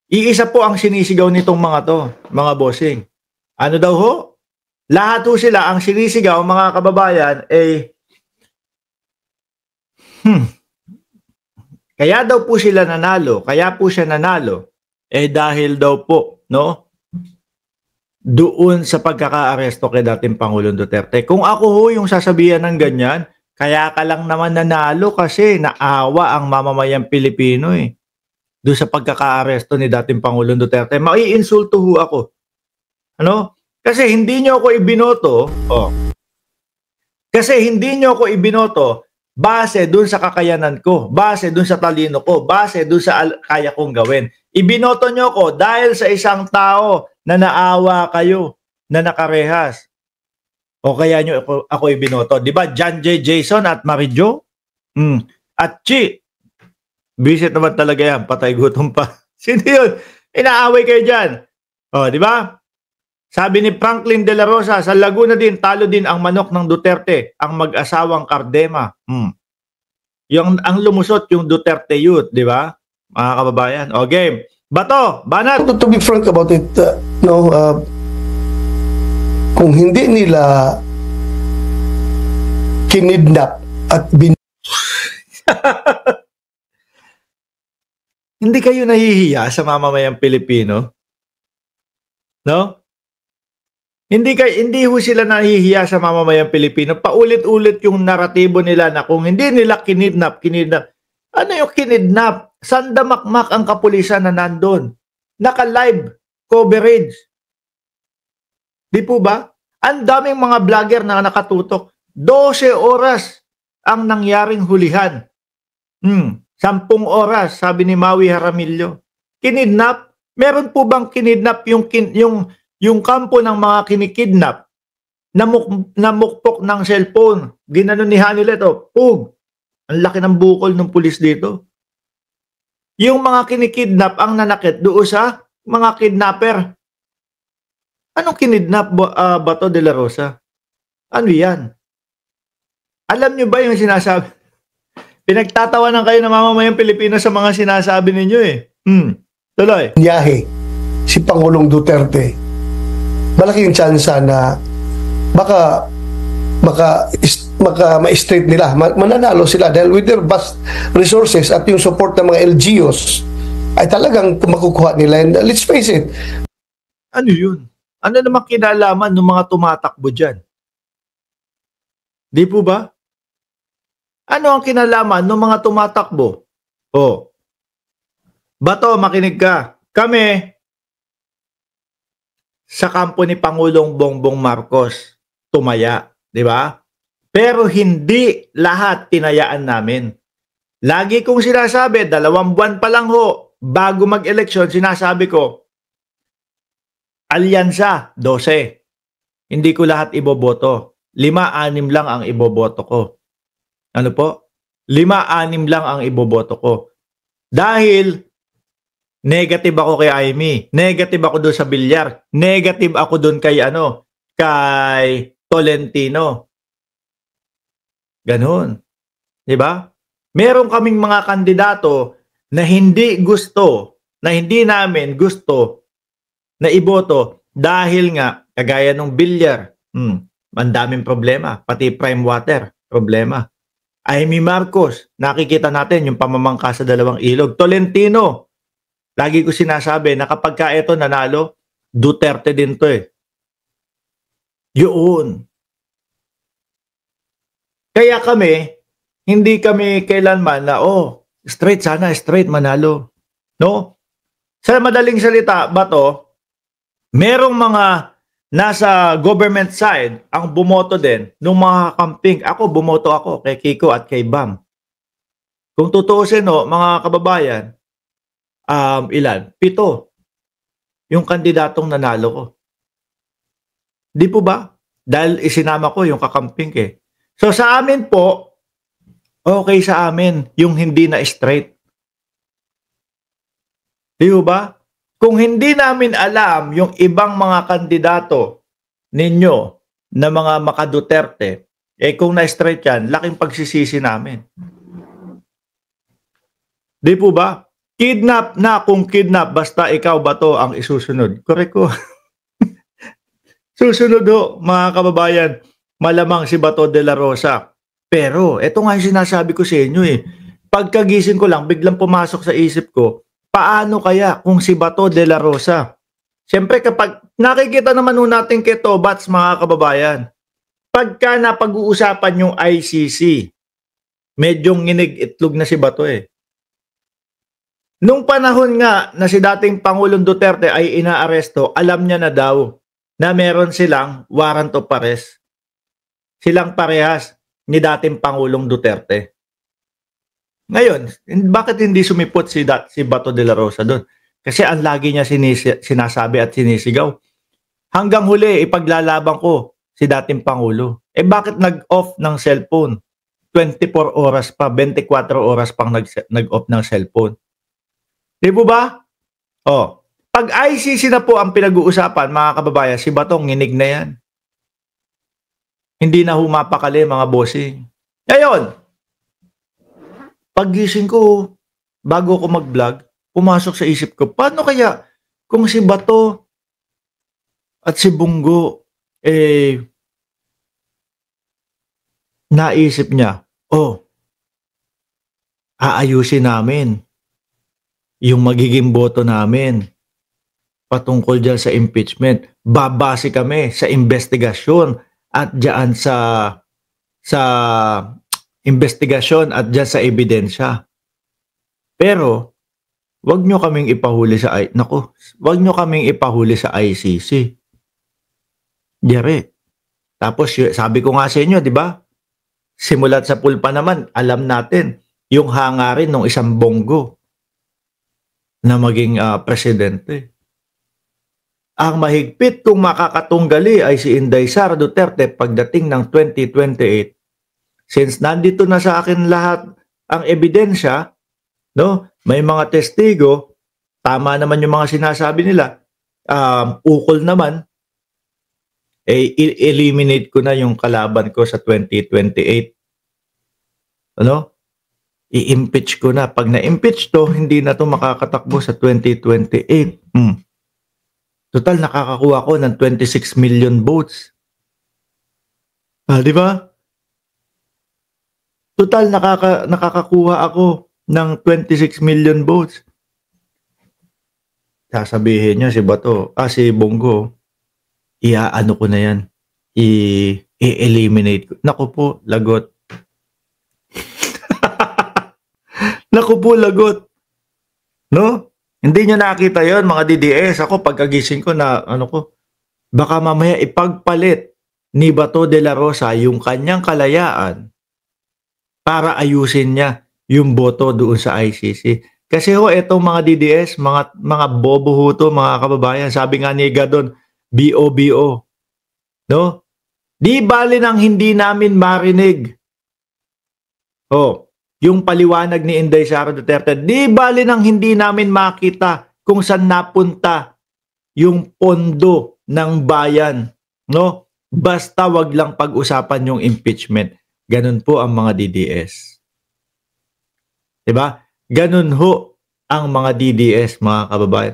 Iisa po ang sinisigaw nitong mga to, mga bossing. Ano daw ho? Lahat ho sila ang sinisigaw, mga kababayan, kaya daw po sila nanalo, kaya po siya nanalo, dahil daw po, no? Doon sa pagkaka-aresto kay dating Pangulong Duterte. Kung ako ho yung sasabihan ng ganyan, kaya ka lang naman nanalo kasi naawa ang mamamayang Pilipino doon sa pagkaka-aresto ni dating Pangulong Duterte. Maiinsulto ho ako. Ano? Kasi hindi nyo ako ibinoto, kasi hindi nyo ako ibinoto base doon sa kakayanan ko, base doon sa talino ko, base doon sa kaya kong gawin. Ibinoto nyo ako dahil sa isang tao na naawa kayo, na nakarehas. O kaya nyo ako ibinoto. Di ba? John J. Jason at Marijo? At Chi. Visit naman talaga yan. Patay gutom pa. Sino yun? Inaaway kayo dyan. O, di ba? Sabi ni Franklin De La Rosa, sa Laguna din, talo din ang manok ng Duterte, ang mag-asawang Cardema. Yung, ang lumusot yung Duterte youth, di ba? Mga kababayan. O, game. Bato, Banat. To be frank about it, kung hindi nila kinidnap at Hindi kayo nahihiya sa mamamayang Pilipino? No? Hindi ho sila nahihiya sa mamamayang Pilipino. Paulit-ulit yung naratibo nila na kung hindi nila kinidnap. Ano yung kinidnap? Sandamakmak ang kapulisan na nandun. Naka-live coverage. Di po ba? Ang daming mga vlogger na nakatutok. 12 oras ang nangyaring hulihan. 10 oras, sabi ni Maui Jaramillo. Kinidnap? Meron po bang kinidnap yung kampo ng mga kinikidnap? Namukpok ng cellphone. Ginanon ni Hanilet, pug. Ang laki ng bukol ng pulis dito. Yung mga kinikidnap ang nanakit doon sa mga kidnapper. Anong kinidnap, Bato de la Rosa? Ano yan? Alam nyo ba yung sinasabi? Pinagtatawanan kayo ng mamamayang Pilipino sa mga sinasabi ninyo Tuloy. Yahe si Pangulong Duterte. Malaking tsansa na baka ma-straight nila, mananalo sila dahil with their vast resources at yung support ng mga LGUs ay talagang makukuha nila. And let's face it. Ano yun? Ano naman kinalaman ng mga tumatakbo dyan? Di po ba? Ano ang kinalaman ng mga tumatakbo? Bato, makinig ka. Kami, sa kampo ni Pangulong Bongbong Marcos, tumaya. Di ba? Pero hindi lahat tinayaan namin. Lagi kong sinasabi, 2 buwan pa lang ho, bago mag-eleksyon, sinasabi ko, alyansa, 12. Hindi ko lahat iboboto. 5-6 lang ang iboboto ko. Ano po? 5-6 lang ang iboboto ko. Dahil negative ako kay Amy, negative ako doon sa Bilyar, negative ako doon kay kay Tolentino. Ganon. 'Di ba? Meron kaming mga kandidato na hindi namin gusto na iboto dahil nga kagaya ng Bilyar, ang daming problema, pati prime water, problema. Amy Marcos, nakikita natin yung pamamangka sa 2 ilog. Tolentino, lagi ko sinasabi na kapag ka ito nanalo, Duterte din to Yun. Kaya kami, hindi kami kailanman na, straight manalo. No? Sa madaling salita, Bato, merong mga nasa government side ang bumoto din nung mga camping. Ako, bumoto ako kay Kiko at kay Bam. Kung tutuusin, mga kababayan, ilan? 7 yung kandidatong nanalo ko. Di po ba? Dahil isinama ko yung kakamping So sa amin po, okay sa amin yung hindi na straight. Di ba? Kung hindi namin alam yung ibang mga kandidato ninyo na mga maka-Duterte, kung na-straight yan, laking pagsisisi namin. Di po ba? Kidnap na kung kidnap, basta ikaw Bato ang isusunod. Correct ko. Susunod ho, mga kababayan, malamang si Bato de la Rosa. Pero, eto nga yung sinasabi ko sa inyo eh. Pagkagising ko lang, biglang pumasok sa isip ko, paano kaya kung si Bato de la Rosa? Siyempre kapag nakikita naman ho natin kay Tobats, mga kababayan, pagka napag-uusapan yung ICC, medyo nginig-itlog na si Bato eh. Nung panahon nga na si dating Pangulong Duterte ay inaaresto, alam niya na daw na meron silang warrant of arrest. Silang parehas ni dating Pangulong Duterte. Ngayon, bakit hindi sumipot si Bato de la Rosa doon? Kasi ang lagi niya sinasabi at sinisigaw, hanggang huli ipaglalaban ko si dating Pangulo. Eh bakit nag-off ng cellphone? 24 oras pa, 24 oras pang nag-off ng cellphone. Di po ba? Oh, pag ICC na po ang pinag-uusapan, mga kababayan, si Batong nginig na yan. Hindi na humapakali, mga bossing. Ngayon, paggising ko, bago ko mag-vlog, pumasok sa isip ko, paano kaya kung si Bato at si Bungo, naisip niya, aayusin namin yung magiging boto namin patungkol dyan sa impeachment. Babase kami sa investigasyon at dyan sa investigasyon at dyan sa ebidensya. Pero, wag nyo kaming ipahuli sa wag nyo kaming ipahuli sa ICC. Diyare. Tapos, sabi ko nga sa inyo, di ba? Simulat sa pulpa naman, alam natin, yung hangarin ng isang Bongo na maging presidente. Ang mahigpit kung makakatunggali ay si Inday Sara Duterte pagdating ng 2028. Since nandito na sa akin lahat ang ebidensya, no? May mga testigo, tama naman yung mga sinasabi nila, ukol naman, eliminate ko na yung kalaban ko sa 2028. Ano? I-impeach ko na. Pag na-impeach to, hindi na to makakatakbo sa 2028. Total, nakakakuha ko ng 26 million votes. Di ba? Total, nakakakuha ako ng 26 million votes. Sasabihin niya si Bato, si Bongo, iaano ko na yan. I-eliminate ko. Naku po, lagot. Naku po, lagot. No? Hindi nyo nakita yon mga DDS. Ako, pagkagising ko na, baka mamaya ipagpalit ni Bato de la Rosa yung kanyang kalayaan para ayusin niya yung boto doon sa ICC. Kasi etong mga DDS, mga bobo ho to, mga kababayan. Sabi nga ni Gadon, BOBO. No? Di bali nang hindi namin marinig. Yung paliwanag ni Inday Sara Duterte, di bali nang hindi namin makita kung saan napunta yung pondo ng bayan. No? Basta wag lang pag-usapan yung impeachment. Ganun po ang mga DDS. Diba? Ganun ho ang mga DDS, mga kababayan.